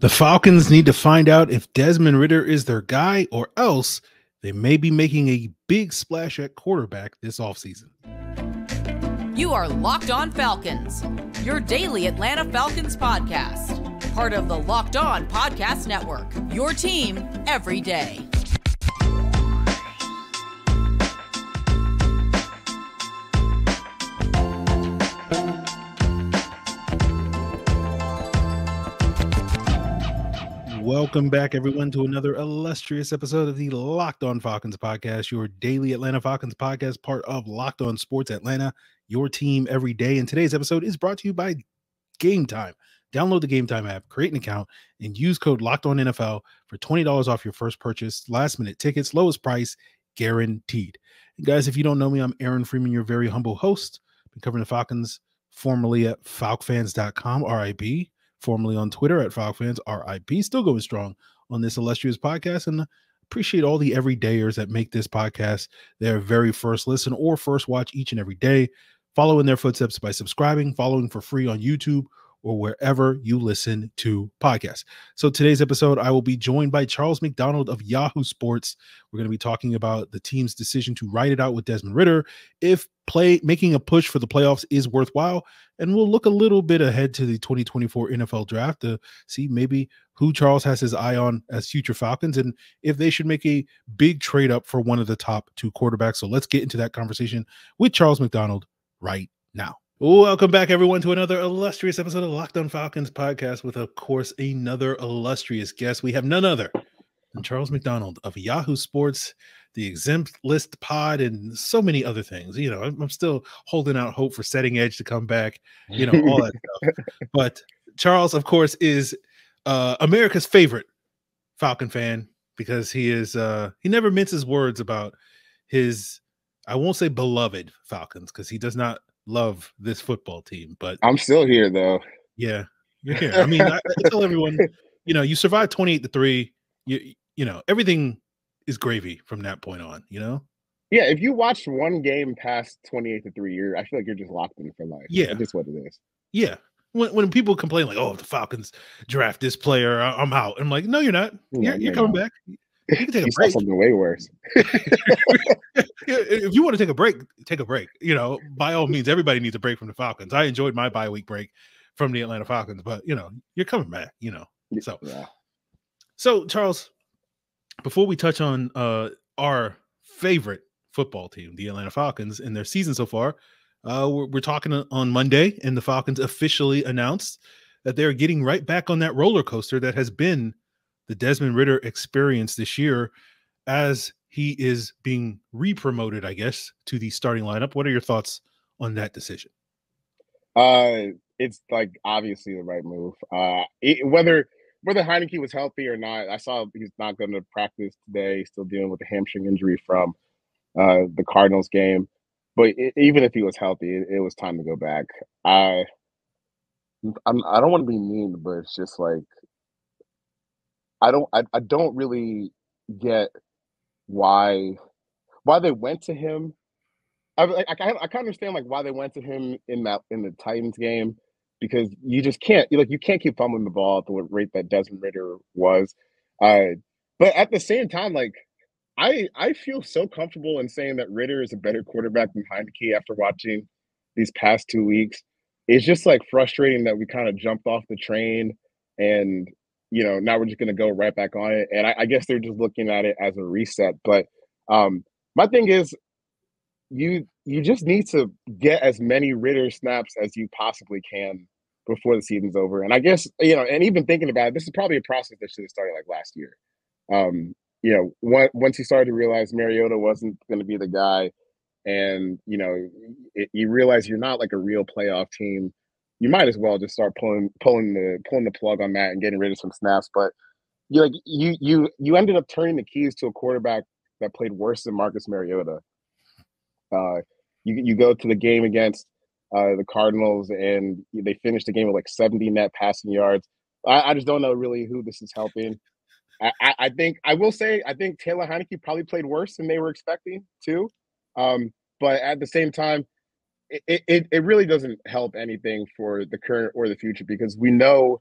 The Falcons need to find out if Desmond Ridder is their guy, or else they may be making a big splash at quarterback this offseason. You are Locked On Falcons, your daily Atlanta Falcons podcast. Part of the Locked On Podcast Network, your team every day. Welcome back, everyone, to another illustrious episode of the Locked On Falcons podcast, your daily Atlanta Falcons podcast, part of Locked On Sports Atlanta, your team every day. And today's episode is brought to you by Game Time. Download the Game Time app, create an account, and use code LOCKEDONNFL for $20 off your first purchase. Last-minute tickets, lowest price, guaranteed. And guys, if you don't know me, I'm Aaron Freeman, your very humble host. Been covering the Falcons formerly at FalcFans.com, RIP. Formerly on Twitter at FalcFans, RIP. Still going strong on this illustrious podcast, and appreciate all the everydayers that make this podcast their very first listen or first watch each and every day. Follow in their footsteps by subscribing, following for free on YouTube, or wherever you listen to podcasts. So today's episode, I will be joined by Charles McDonald of Yahoo Sports. We're going to be talking about the team's decision to ride it out with Desmond Ridder, if making a push for the playoffs is worthwhile, and we'll look a little bit ahead to the 2024 NFL draft to see maybe who Charles has his eye on as future Falcons and if they should make a big trade up for one of the top two quarterbacks. So let's get into that conversation with Charles McDonald right now. Welcome back, everyone, to another illustrious episode of Locked On Falcons podcast with, of course, another illustrious guest. We have none other than Charles McDonald of Yahoo Sports, the Exempt List pod, and so many other things. You know, I'm still holding out hope for Setting Edge to come back, you know, all that stuff. But Charles, of course, is America's favorite Falcon fan because he is he never minces words about his, I won't say beloved Falcons, because he does not love this football team, but I'm still here though. Yeah, you're here. I mean, I tell everyone, you know, you survived 28-3. You know, everything is gravy from that point on. You know. Yeah, if you watch one game past 28-3, I feel like you're just locked in for life. Yeah, that's just what it is. Yeah. When people complain like, "Oh, if the Falcons draft this player, I'm out," I'm like, "No, you're not. You're coming back. You can take a break." Something way worse. If you want to take a break, take a break. You know, by all means, everybody needs a break from the Falcons. I enjoyed my bye week break from the Atlanta Falcons, but you know, you're coming back. You know, so yeah. So Charles, before we touch on our favorite football team, the Atlanta Falcons, and their season so far, we're talking on Monday, and the Falcons officially announced that they're getting right back on that roller coaster that has been the Desmond Ridder experience this year, as he is being re-promoted, I guess, to the starting lineup. What are your thoughts on that decision? It's like obviously the right move. Whether Heineke was healthy or not, I saw he's not going to practice today. He's still dealing with a hamstring injury from the Cardinals game. But even if he was healthy, it was time to go back. I don't want to be mean, but it's just like, I don't really get why they went to him. I can understand like why they went to him in the Titans game, because you just can't you can't keep fumbling the ball at the rate that Desmond Ridder was. But at the same time, like I feel so comfortable in saying that Ridder is a better quarterback than Heineke after watching these past 2 weeks. It's just like frustrating that we kind of jumped off the train and, you know, now we're just going to go right back on it. And I guess they're just looking at it as a reset. But my thing is, you just need to get as many Ridder snaps as you possibly can before the season's over. And I guess, you know, and even thinking about it, this is probably a process that should have started like last year. You know, once you started to realize Mariota wasn't going to be the guy, and, you know, you realize you're not like a real playoff team, you might as well just start pulling the plug on that and getting rid of some snaps. But you ended up turning the keys to a quarterback that played worse than Marcus Mariota. You go to the game against the Cardinals, and they finished the game with like 70 net passing yards. I just don't know really who this is helping. I think Taylor Heineke probably played worse than they were expecting too. But at the same time, it really doesn't help anything for the current or the future, because we know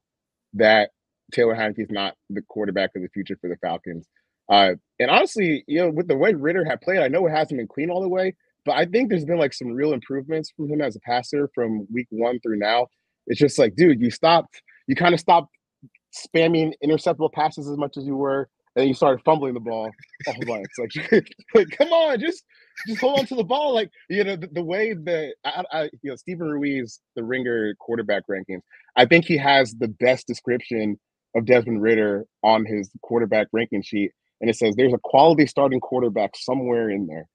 that Taylor Heinicke's not the quarterback of the future for the Falcons. And honestly, with the way Ridder had played, I know it hasn't been clean all the way, but I think there's been like some real improvements from him as a passer from week 1 through now. It's just like, dude, you kind of stopped spamming interceptable passes as much as you were, and you started fumbling the ball all bunch. Like, come on, just hold on to the ball. Like, the way that Stephen Ruiz, the Ringer quarterback rankings, I think he has the best description of Desmond Ridder on his quarterback ranking sheet, and it says there's a quality starting quarterback somewhere in there,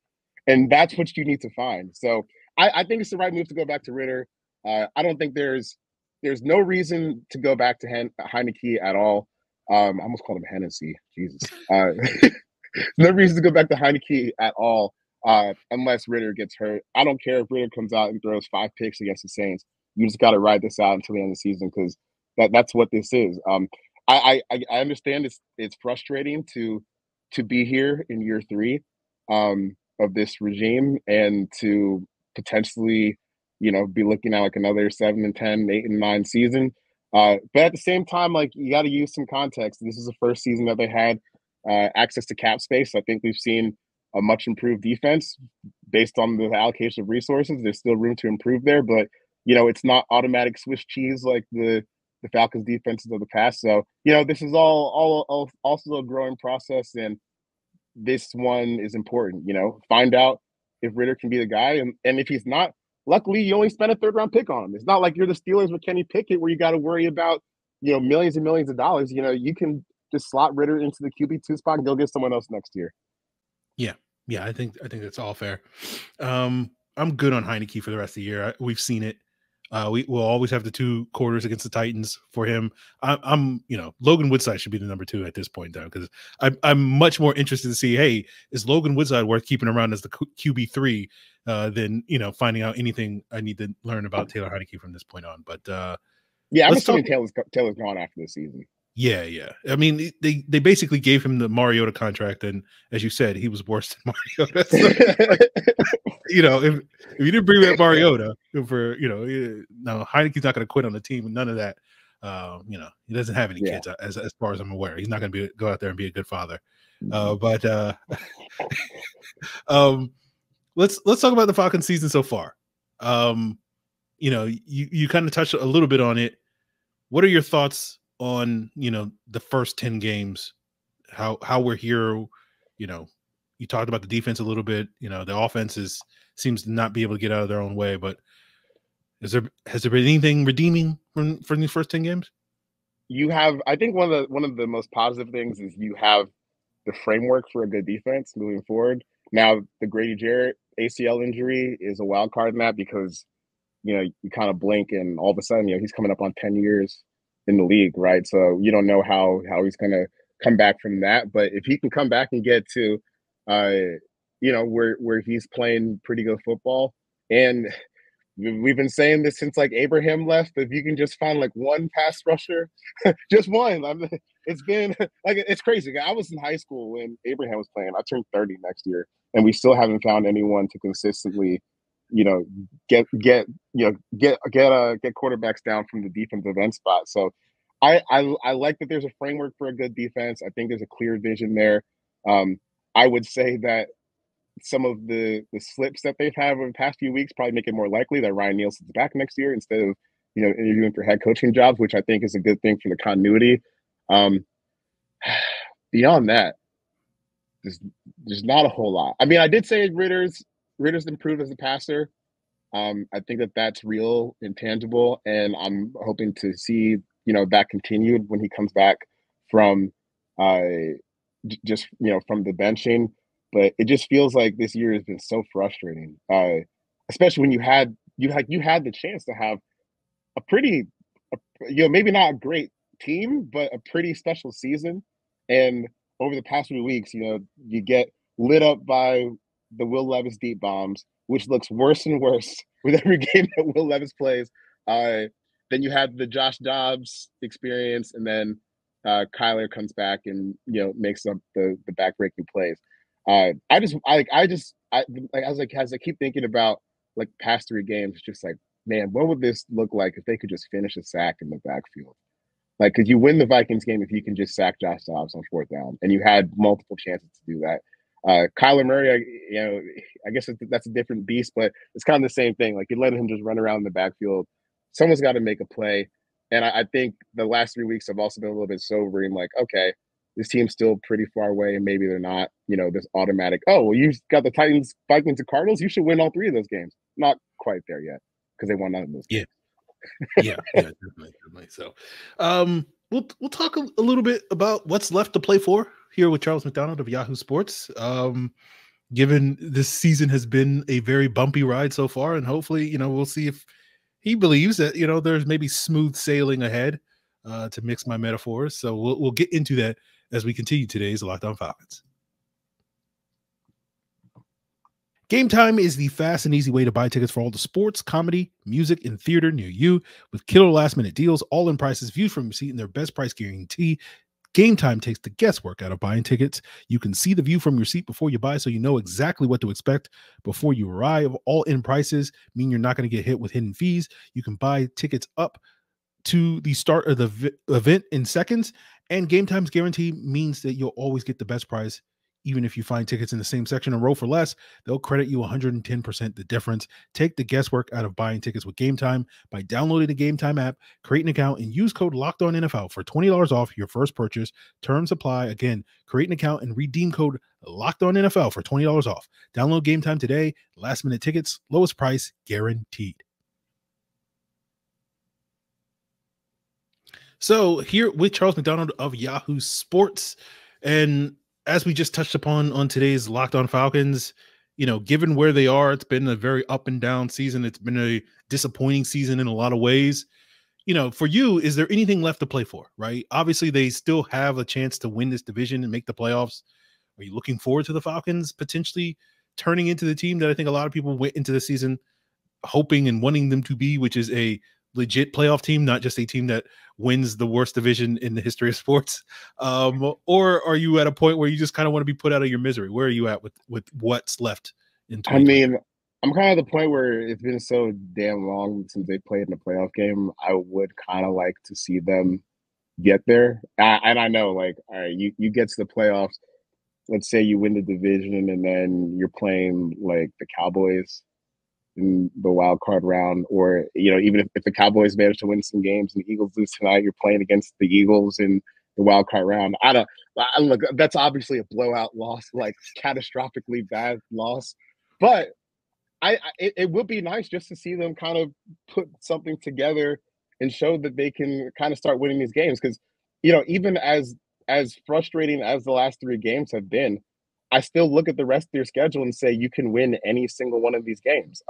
and that's what you need to find. So I think it's the right move to go back to Ridder. I don't think there's no reason to go back to Heinicke at all. I almost called him Hennessy. Jesus. No reason to go back to Heinicke at all unless Ridder gets hurt. I don't care if Ridder comes out and throws 5 picks against the Saints. You just got to ride this out until the end of the season because that's what this is. I understand it's frustrating to be here in year 3 of this regime and to potentially be looking at like another 7-10, 8-9 season. But at the same time, like you got to use some context. This is the first season that they had access to cap space. I think we've seen a much improved defense based on the allocation of resources. There's still room to improve there, but it's not automatic Swiss cheese like the Falcons defenses of the past. So this is all also a growing process, and this one is important. Find out if Ridder can be the guy, and if he's not. Luckily, you only spent a 3rd-round pick on him. It's not like you're the Steelers with Kenny Pickett where you got to worry about, millions and millions of dollars. You can just slot Ridder into the QB2 spot and go get someone else next year. Yeah. I think that's all fair. I'm good on Heinicke for the rest of the year. We've seen it. We will always have the 2 quarters against the Titans for him. I'm Logan Woodside should be the number 2 at this point in time because I'm much more interested to see, hey, is Logan Woodside worth keeping around as the QB3 than finding out anything I need to learn about Taylor Heinicke from this point on. But I'm assuming Taylor's gone after this season. Yeah. I mean, they basically gave him the Mariota contract, and as you said, he was worse than Mariota. So, if you didn't bring back Mariota for no, Heinicke's not going to quit on the team and none of that. He doesn't have any kids as far as I'm aware. He's not going to go out there and be a good father. But let's talk about the Falcons season so far. You kind of touched a little bit on it. What are your thoughts on the first 10 games? How we're here? You talked about the defense a little bit. The offense seems to not be able to get out of their own way. But has there been anything redeeming from these first 10 games? You have, I think one of the most positive things is you have the framework for a good defense moving forward. Now the Grady Jarrett ACL injury is a wild card in that because you kind of blink and all of a sudden he's coming up on 10 years in the league, right? So you don't know how he's going to come back from that. But if he can come back and get to where he's playing pretty good football, and we've been saying this since like Abraham left, if you can just find like one pass rusher, just one. It's been like, it's crazy. I was in high school when Abraham was playing. I turned 30 next year, and we still haven't found anyone to consistently, get quarterbacks down from the defensive end spot. So I like that there's a framework for a good defense. I think there's a clear vision there. I would say that some of the slips that they've had over the past few weeks probably make it more likely that Ryan Nielsen's back next year instead of interviewing for head coaching jobs, which I think is a good thing for the continuity. Beyond that, there's not a whole lot. I mean, I did say Ridder's improved as a passer. I think that's real and tangible, and I'm hoping to see that continued when he comes back from just from the benching. But it just feels like this year has been so frustrating, especially when you had the chance to have a pretty, maybe not a great team, but a pretty special season. And over the past few weeks, you get lit up by the Will Levis deep bombs, which looks worse and worse with every game that Will Levis plays. Then you had the Josh Dobbs experience, and then Kyler comes back and makes up the backbreaking plays. As I keep thinking about like past 3 games, it's just like, man, what would this look like if they could just finish a sack in the backfield? Like, because you win the Vikings game if you can just sack Josh Dobbs on 4th down, and you had multiple chances to do that. Kyler Murray, I guess that's a different beast, but it's kind of the same thing. Like, you let him just run around in the backfield. Someone's got to make a play. And I think the last 3 weeks have also been a little bit sobering. Like, okay, this team's still pretty far away, and maybe they're not, this automatic, oh, well, you got the Titans, Vikings, and Cardinals. You should win all 3 of those games. Not quite there yet because they won none of those games. Yeah, definitely. So, we'll talk a little bit about what's left to play for here with Charles McDonald of Yahoo Sports. Given this season has been a very bumpy ride so far, and hopefully, we'll see if he believes that there's maybe smooth sailing ahead. To mix my metaphors, so we'll get into that as we continue today's Locked On Falcons. Game Time is the fast and easy way to buy tickets for all the sports, comedy, music, and theater near you with killer last-minute deals, all in prices viewed from your seat and their best price guarantee. Game Time takes the guesswork out of buying tickets. You can see the view from your seat before you buy, so you know exactly what to expect before you arrive. All-in prices mean you're not going to get hit with hidden fees. You can buy tickets up to the start of the event in seconds, and Game Time's guarantee means that you'll always get the best price. Even if you find tickets in the same section or row for less, they'll credit you 110% the difference. Take the guesswork out of buying tickets with Game Time by downloading the Game Time app, create an account, and use code LOCKEDONNFL for $20 off your first purchase. Terms apply. Again, create an account and redeem code LOCKEDONNFL for $20 off. Download Game Time today. Last minute tickets, lowest price guaranteed. So here with Charles McDonald of Yahoo Sports, and as we just touched upon on today's Locked On Falcons, given where they are, it's been a very up and down season. It's been a disappointing season in a lot of ways. For you, is there anything left to play for, right? Obviously, they still have a chance to win this division and make the playoffs. Are you looking forward to the Falcons potentially turning into the team that I think a lot of people went into the season hoping and wanting them to be, which is a legit playoff team, not just a team that wins the worst division in the history of sports? Or are you at a point where you just kind of want to be put out of your misery? Where are you at with what's left in 2020? I mean, I'm kind of at the point where it's been so damn long since they played in a playoff game. I would kind of like to see them get there. And I know, like, all right, you get to the playoffs. Let's say you win the division and then you're playing like the Cowboys in the wild card round, or even if the Cowboys manage to win some games and the Eagles lose tonight, you're playing against the Eagles in the wild card round. Look, that's obviously a blowout loss, like catastrophically bad loss, but it would be nice just to see them kind of put something together and show that they can kind of start winning these games. Because even as frustrating as the last 3 games have been, I still look at the rest of your schedule and say you can win any single one of these games.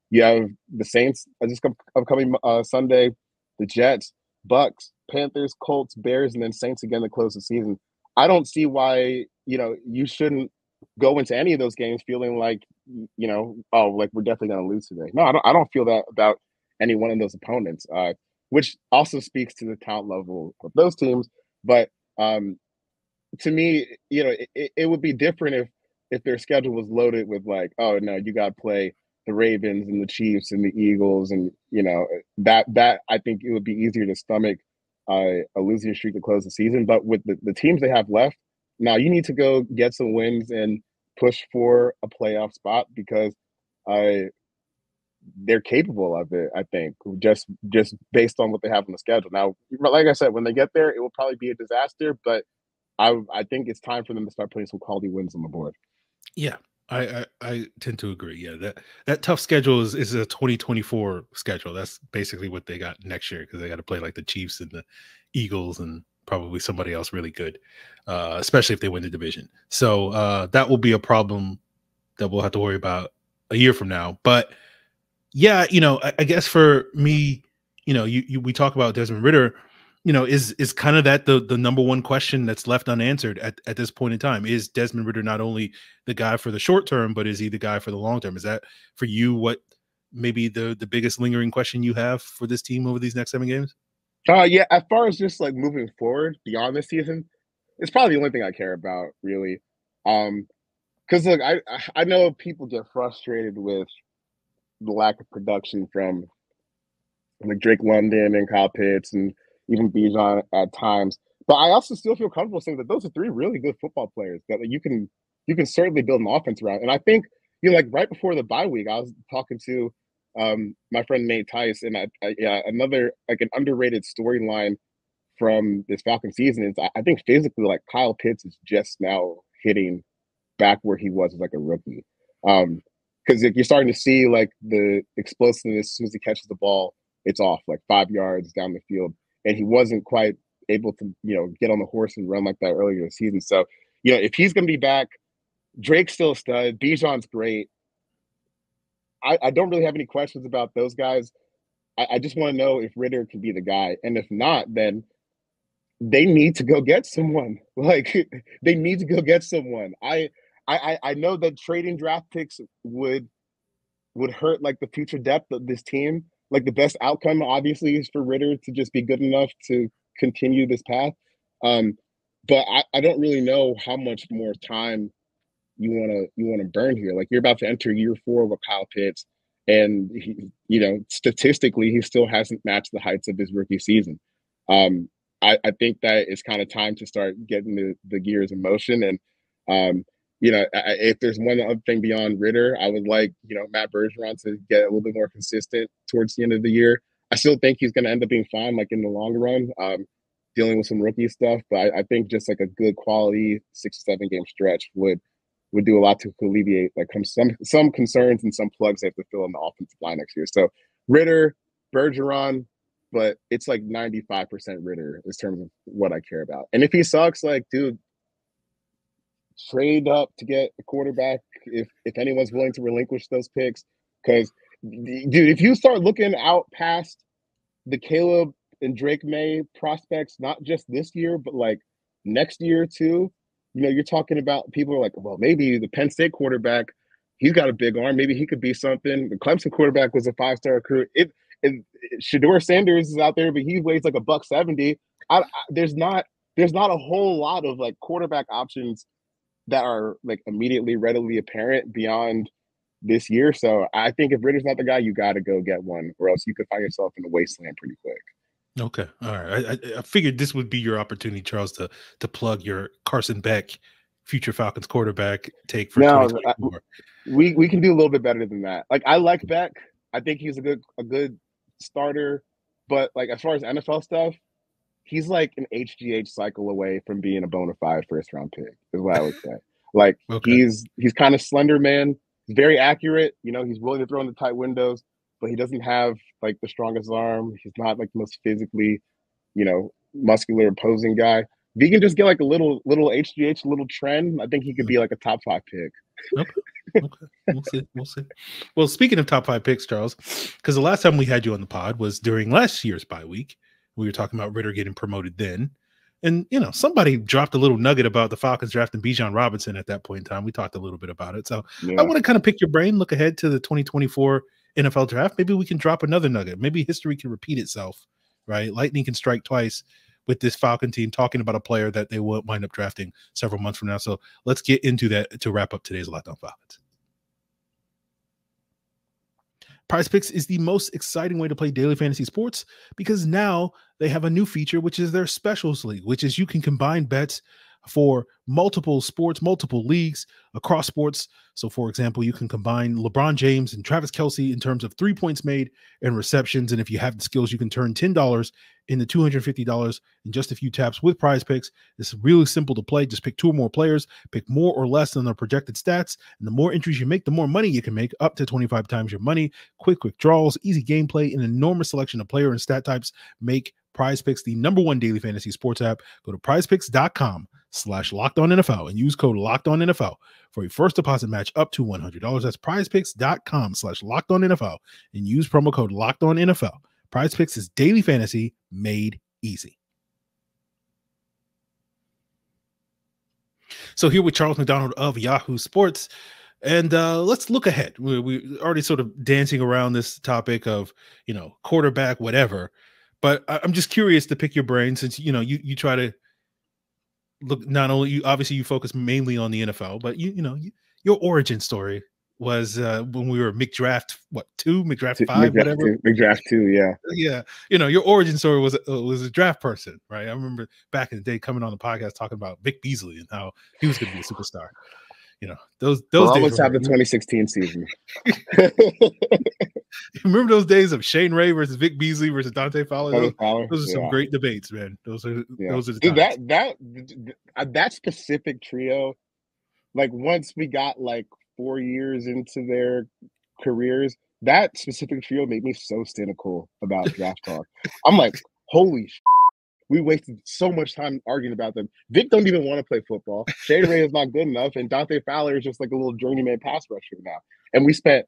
You have the Saints this upcoming Sunday, the Jets, Bucks, Panthers, Colts, Bears, and then Saints again to close the season. I don't see why you shouldn't go into any of those games feeling like like we're definitely going to lose today. No, I don't feel that about any one of those opponents. Which also speaks to the talent level of those teams, but. To me, it would be different if their schedule was loaded with like, oh no, you got to play the Ravens and the Chiefs and the Eagles, and that I think it would be easier to stomach a losing streak to close the season. But with the teams they have left, now you need to go get some wins and push for a playoff spot because they're capable of it. I think just based on what they have on the schedule. Now, like I said, when they get there, it will probably be a disaster, but I think it's time for them to start putting some quality wins on the board. Yeah, I tend to agree. Yeah, that tough schedule is a 2024 schedule. That's basically what they got next year because they got to play like the Chiefs and the Eagles and probably somebody else really good, especially if they win the division. So that will be a problem that we'll have to worry about a year from now. But yeah, I guess for me, we talk about Desmond Ridder. Is kind of that the number one question that's left unanswered at this point in time? Is Desmond Ridder not only the guy for the short term, but is he the guy for the long term? Is that for you what maybe the biggest lingering question you have for this team over these next 7 games? Yeah, as far as just like moving forward beyond this season, it's probably the only thing I care about really. Because look, I know people get frustrated with the lack of production from like Drake London and Kyle Pitts and even Bijan at times. But I also still feel comfortable saying that those are three really good football players that you can certainly build an offense around. And I think, like right before the bye week, I was talking to my friend Nate Tice, and another like an underrated storyline from this Falcon season is I think physically, like Kyle Pitts is just now hitting back where he was as like a rookie. Because you're starting to see like the explosiveness as soon as he catches the ball, it's off like 5 yards down the field. And he wasn't quite able to, get on the horse and run like that earlier in the season. So, if he's going to be back, Drake's still a stud. Bijan's great. I don't really have any questions about those guys. I just want to know if Ridder can be the guy. And if not, then they need to go get someone. Like, they need to go get someone. I know that trading draft picks would hurt like the future depth of this team. Like the best outcome, obviously, is for Ridder to just be good enough to continue this path. But I don't really know how much more time you want to burn here. Like you're about to enter year 4 with Kyle Pitts, and he, statistically, he still hasn't matched the heights of his rookie season. I think that it's kind of time to start getting the gears in motion. And if there's one other thing beyond Ridder, I would like Matt Bergeron to get a little bit more consistent towards the end of the year. I still think he's going to end up being fine, like in the long run, dealing with some rookie stuff. But I think just like a good quality 6 or 7 game stretch would do a lot to alleviate like some concerns and some plugs they have to fill in the offensive line next year. So Ridder, Bergeron, but it's like 95% Ridder in terms of what I care about. And if he sucks, like, dude, trade up to get a quarterback if anyone's willing to relinquish those picks. Because, dude, if you start looking out past the Caleb and Drake May prospects, not just this year, but like next year too, you're talking about people are like, well, maybe the Penn State quarterback, he's got a big arm. Maybe he could be something. The Clemson quarterback was a 5-star recruit. Shedeur Sanders is out there, but he weighs like $170. There's not a whole lot of like quarterback options that are like immediately readily apparent beyond this year. So I think if Ridder's not the guy, you got to go get one, or else you could find yourself in a wasteland pretty quick. Okay. All right. I figured this would be your opportunity, Charles, to plug your Carson Beck future Falcons quarterback take for 2024. We can do a little bit better than that. Like I like Beck. I think he's a good starter, but like as far as NFL stuff, he's like an HGH cycle away from being a bona fide first round pick, is what I would say. Like okay. He's kind of slender, man. He's very accurate. He's willing to throw in the tight windows, but he doesn't have like the strongest arm. He's not like the most physically, muscular opposing guy. If he can just get like a little HGH, a little trend, I think he could be like a top 5 pick. Okay. We'll see. Well, speaking of top 5 picks, Charles, because the last time we had you on the pod was during last year's bye week. We were talking about Ridder getting promoted then. And, somebody dropped a little nugget about the Falcons drafting Bijan Robinson at that point in time. We talked a little bit about it. So yeah. I want to kind of pick your brain, look ahead to the 2024 NFL draft. Maybe we can drop another nugget. Maybe history can repeat itself, right? Lightning can strike twice with this Falcon team talking about a player that they will wind up drafting several months from now. So let's get into that to wrap up today's Locked On Falcons. PrizePicks is the most exciting way to play daily fantasy sports because now they have a new feature, which is their Specials League, which is you can combine bets for multiple sports, multiple leagues across sports. So, for example, you can combine LeBron James and Travis Kelce in terms of 3 points made and receptions. And if you have the skills, you can turn $10 into $250 in just a few taps with PrizePicks. It's really simple to play. Just pick 2 or more players, pick more or less than their projected stats. And the more entries you make, the more money you can make, up to 25 times your money. Quick draws, easy gameplay, an enormous selection of player and stat types make PrizePicks the #1 daily fantasy sports app. Go to prizepicks.com/LockedOnNFL and use code LockedOnNFL for your first deposit match up to $100. That's prizepicks.com/LockedOnNFL and use promo code LockedOnNFL. PrizePicks is daily fantasy made easy. So here with Charles McDonald of Yahoo Sports. And let's look ahead. We're already sort of dancing around this topic of, quarterback, whatever. But I'm just curious to pick your brain since, you try to look, not only you, obviously you focus mainly on the NFL, but your origin story, was when we were McDraft 2, McDraft 5, whatever. McDraft 2, yeah. Yeah. Your origin story was a draft person, right? I remember back in the day coming on the podcast talking about Vic Beasley and how he was going to be a superstar. Those we'll days. Almost have the 2016 season. Remember those days of Shane Ray versus Vic Beasley versus Dante Fowler? Those are some great debates, man. Those are the times. That specific trio, like once we got like 4 years into their careers, that specific trio made me so cynical about draft talk. I'm like, holy we wasted so much time arguing about them. Vic don't even want to play football. Shane Ray is not good enough, and Dante Fowler is just like a little journeyman pass rusher now. And we spent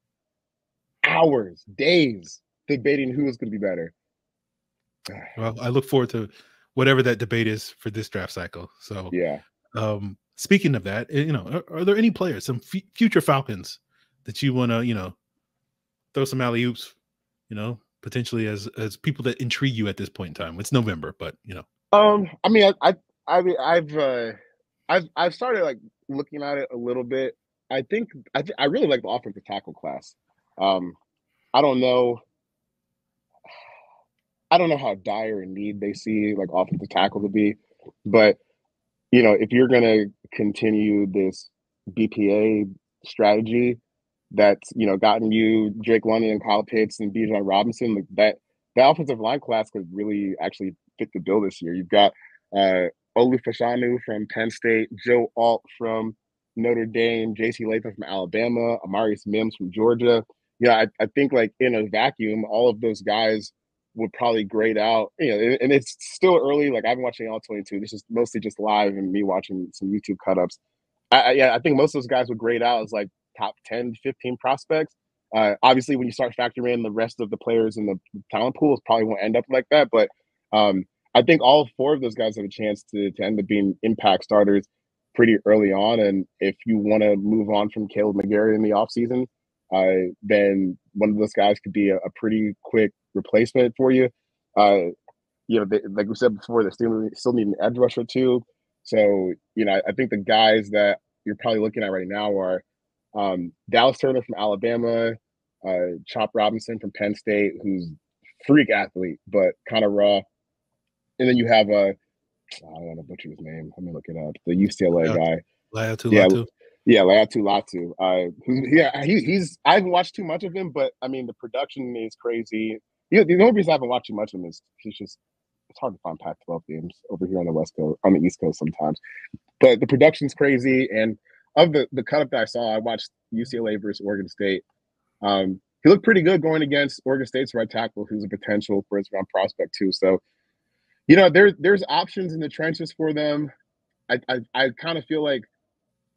hours, days debating who was going to be better. Well, I look forward to whatever that debate is for this draft cycle. So, yeah. Speaking of that, are there any players, some future Falcons that you want to, throw some alley-oops, potentially as people that intrigue you at this point in time? It's November, but I mean, I've started like looking at it a little bit. I really like the offensive tackle class. I don't know how dire in need they see like offensive tackle to be, but if you're gonna continue this BPA strategy that's gotten you Drake London and Kyle Pitts and Bijan Robinson, like that offensive line class could really actually fit the bill this year. You've got Olu Fashanu from Penn State, Joe Alt from Notre Dame, J.C. Latham from Alabama, Amarius Mims from Georgia. I think like in a vacuum, all of those guys would probably grade out, and it's still early. Like I've been watching all 22. This is mostly just live and me watching some YouTube cut-ups. I think most of those guys would grade out as like top 10, 15 prospects. Obviously, when you start factoring in the rest of the players in the talent pool, it probably won't end up like that. But I think all 4 of those guys have a chance to end up being impact starters pretty early on. And if you want to move on from Caleb McGarry in the offseason, then one of those guys could be a pretty quick replacement for you. Like we said before, they still need an edge rusher too. So, I think the guys that you're probably looking at right now are Dallas Turner from Alabama, Chop Robinson from Penn State, who's freak athlete, but kind of raw. And then you have I don't want to butcher his name. Let me look it up. The UCLA guy. Latu. Yeah, Latu. I haven't watched too much of him, but I mean the production is crazy. The only reason I haven't watched too much of him is it's hard to find Pac-12 games over here on the East Coast sometimes. But the production's crazy, and of the cut-up that I saw, I watched UCLA versus Oregon State. He looked pretty good going against Oregon State's right tackle, who's a potential first-round prospect too. So, there's options in the trenches for them. I kind of feel like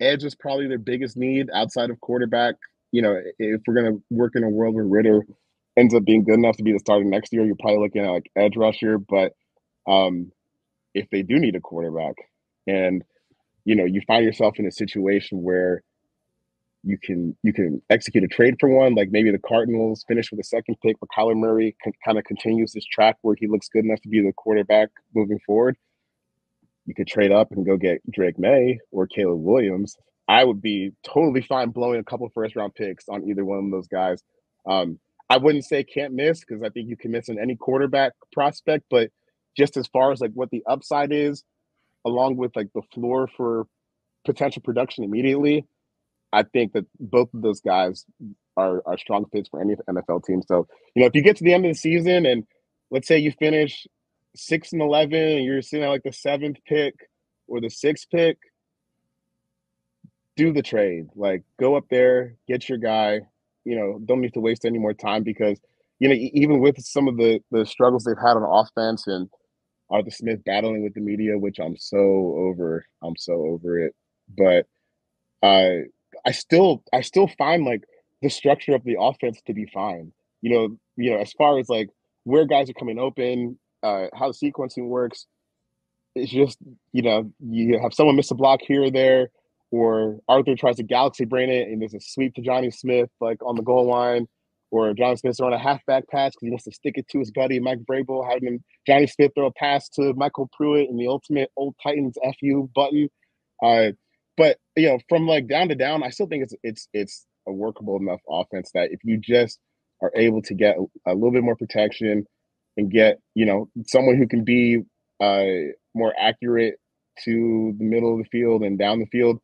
edge is probably their biggest need outside of quarterback. If we're going to work in a world where Ridder ends up being good enough to be the starter next year, you're probably looking at like edge rusher. But if they do need a quarterback and, you find yourself in a situation where you can execute a trade for one, like maybe the Cardinals finish with a second pick, but Kyler Murray kind of continues this track where he looks good enough to be the quarterback moving forward. You could trade up and go get Drake May or Caleb Williams. I would be totally fine blowing a couple first-round picks on either one of those guys. I wouldn't say can't miss because I think you can miss on any quarterback prospect, but just as far as like what the upside is, along with like the floor for potential production immediately, I think that both of those guys are strong fits for any NFL team. So, if you get to the end of the season and let's say you finish 6-11 and you're sitting at like the 7th pick or the 6th pick, do the trade. Like go up there, get your guy, don't need to waste any more time because, even with some of the struggles they've had on offense and Arthur Smith battling with the media, which I'm so over it. But I still find like the structure of the offense to be fine. As far as like where guys are coming open, how the sequencing works, it's just, you have someone miss a block here or there, or Arthur tries to galaxy brain it and there's a sweep to Johnny Smith like on the goal line, or Johnny Smith's throwing a halfback pass because he wants to stick it to his buddy Mike Vrabel, having Johnny Smith throw a pass to Michael Pruitt in the ultimate old Titans FU button. But from like down to down, I still think it's a workable enough offense that if you just are able to get a little bit more protection and get, someone who can be more accurate to the middle of the field and down the field,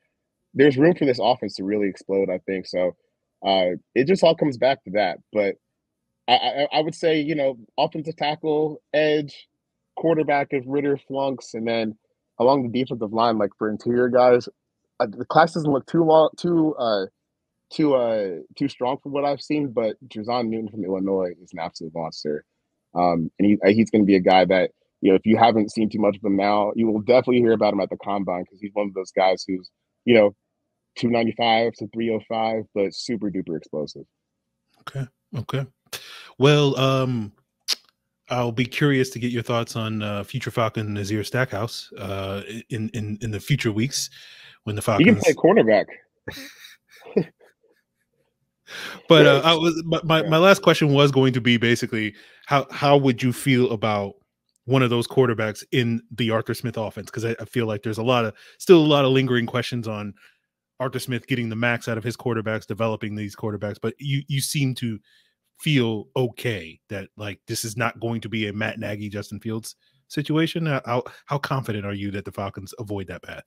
there's room for this offense to really explode, I think. So it just all comes back to that. But I would say, offensive tackle, edge, quarterback if Ridder flunks, and then along the defensive line, like for interior guys, the class doesn't look too strong from what I've seen. But jer'zhan Newton from Illinois is an absolute monster, and he's going to be a guy that, if you haven't seen too much of him now, you will definitely hear about him at the combine, because he's one of those guys who's 295 to 305, but super duper explosive. Okay. Well, I'll be curious to get your thoughts on future Falcon Nazir Stackhouse in the future weeks when the Falcons. He can play cornerback. But my last question was going to be basically how would you feel about one of those quarterbacks in the Arthur Smith offense? Because I feel like there's still a lot of lingering questions on Arthur Smith getting the max out of his quarterbacks, developing these quarterbacks. But you seem to feel okay that like this is not going to be a Matt Nagy, Justin Fields situation. How confident are you that the Falcons avoid that path?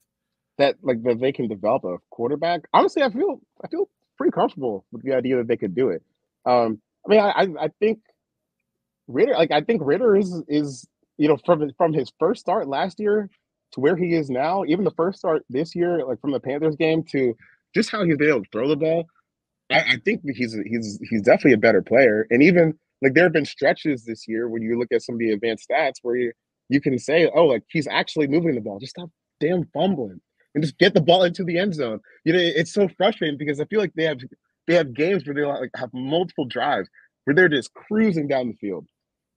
That they can develop a quarterback. Honestly, I feel pretty comfortable with the idea that they could do it. I think Ridder. I think Ridder is from his first start last year to where he is now, even the first start this year, like from the Panthers game to just how he's been able to throw the ball. I think he's definitely a better player. And even like there have been stretches this year when you look at some of the advanced stats where you can say, oh, like he's actually moving the ball. Just stop damn fumbling and just get the ball into the end zone. It's so frustrating because I feel like they have games where they like have multiple drives where they're just cruising down the field.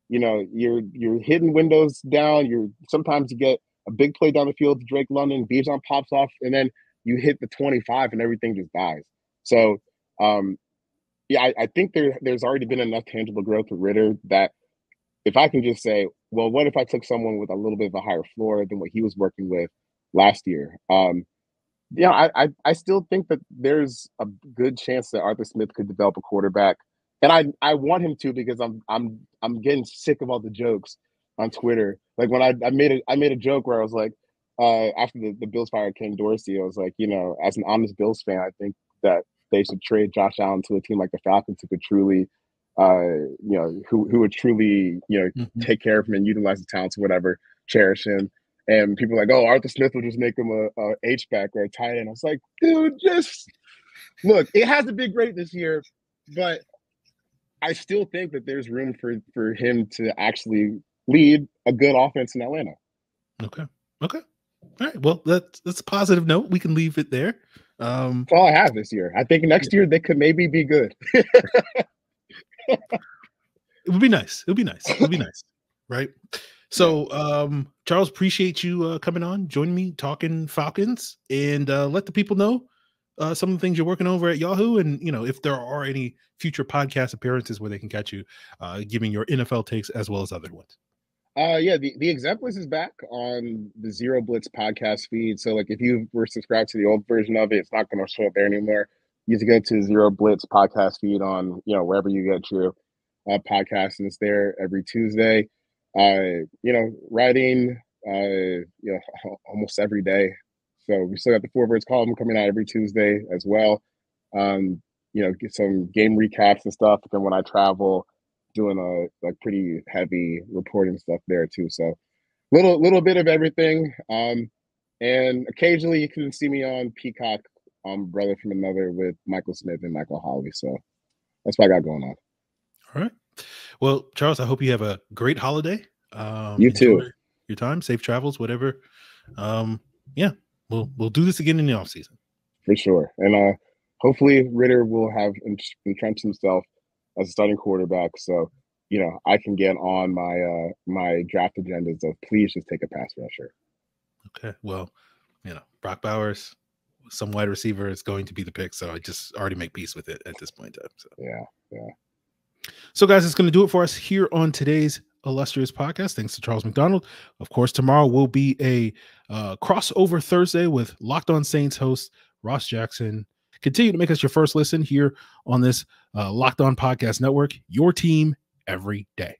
You're hitting windows down. Sometimes you get a big play down the field to Drake London, Bijan pops off, and then you hit the 25 and everything just dies. So I think there's already been enough tangible growth with Ridder that if I can just say, well, what if I took someone with a little bit of a higher floor than what he was working with last year? I still think that there's a good chance that Arthur Smith could develop a quarterback, and I want him to, because I'm getting sick of all the jokes on Twitter. Like when I made a joke where I was like, after the Bills fired Ken Dorsey, I was like, as an honest Bills fan, I think that they should trade Josh Allen to a team like the Falcons who could truly, who would truly, take care of him and utilize the talents or whatever, cherish him. And people are like, oh, Arthur Smith will just make him a H-back or a tight end. I was like, dude, just look, it hasn't been great this year, but I still think that there's room for him to actually lead a good offense in Atlanta. Okay. All right. Well, that's a positive note. We can leave it there. That's all I have this year. I think next year they could maybe be good. It would be nice. It would be nice. Right. So, Charles, appreciate you coming on, joining me, talking Falcons, and let the people know some of the things you're working over at Yahoo, and if there are any future podcast appearances where they can catch you, giving your NFL takes as well as other ones. The Exemplars is back on the Zero Blitz podcast feed. So like if you were subscribed to the old version of it, it's not going to show up there anymore. You have to go to Zero Blitz podcast feed on wherever you get your podcast, and it's there every Tuesday. Writing almost every day. So we still got the Four Birds column coming out every Tuesday as well. Get some game recaps and stuff. But then when I travel, doing a pretty heavy reporting stuff there too. So little bit of everything. And occasionally you can see me on Peacock, Brother from Another with Michael Smith and Michael Holley. So that's what I got going on. All right. Well, Charles, I hope you have a great holiday. You too. Your time, safe travels, whatever. We'll do this again in the off season. For sure. And hopefully Ridder will have entrenched himself as a starting quarterback. So, I can get on my draft agendas of please just take a pass rusher. Okay. Well, Brock Bowers, some wide receiver is going to be the pick. So I just already make peace with it at this point in time. So yeah. So guys, it's going to do it for us here on today's illustrious podcast. Thanks to Charles McDonald. Of course, tomorrow will be a crossover Thursday with Locked On Saints host Ross Jackson Continue to make us your first listen here on this Locked On Podcast Network, your team every day.